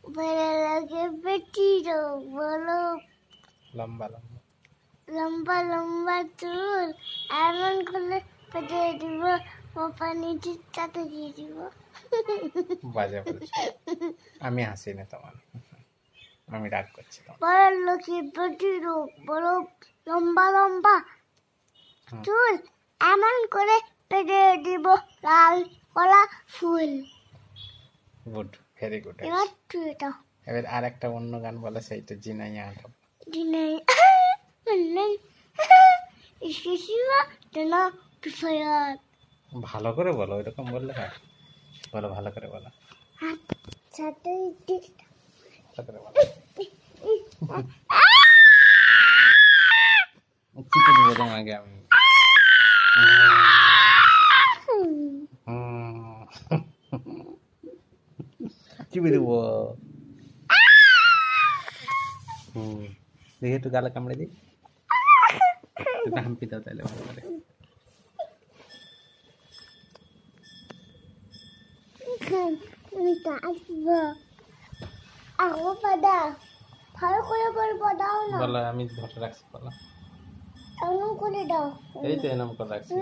বড় লাগে পেটির বড় লম্বা লম্বা লম্বা লম্বা চুল এমন করে পেটে দিব পানি চিৎকাতে দিয়ে দিব বাজে বলছো আমি হাসি না তোমার আমি রাগ করছি তোমার বড় লোকে পেটির বড় লম্বা লম্বা চুল এমন করে পেটে দিব লাল কলা ফুল গুড ভেরি গুড এবার তুই এটা এবার আর একটা অন্য গান বলে সেইটা জিনাইয়া আটক দিনাই নাই ইসকিসিবা তেনা পিফায়াত ভালো করে বলো এরকম বললে হয় বলো ভালো করে বলো সাথে ভালো করে বলো চিপে দেবো তোমাকে আমি চিপে দেবো দেখি একটু গালে কামড়ে দিই একটু হাম্পি দাও তাহলে ভালো করে আমি কাটবো আগো পাদা ভালো করে বলবো দাও না বলো আমি ধরে রাখছি বলো এমন করে দাও এই তো এরকম করে রাখছি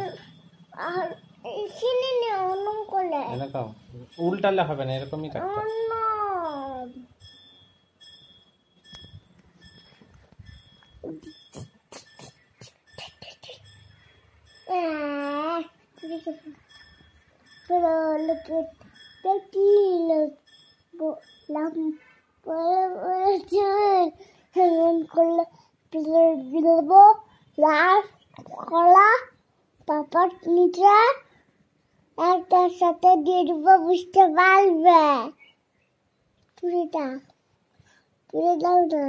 আর এখানে নে অনম করে এরকম উল্টালে হবে না এরকমই কাটতে Pero lo que te quiero, la con la bilbo, la cola, papá নিচে একটার সাথে দিয়ে দিব বুঝতে পারবে পুরিটা পুরে দাও না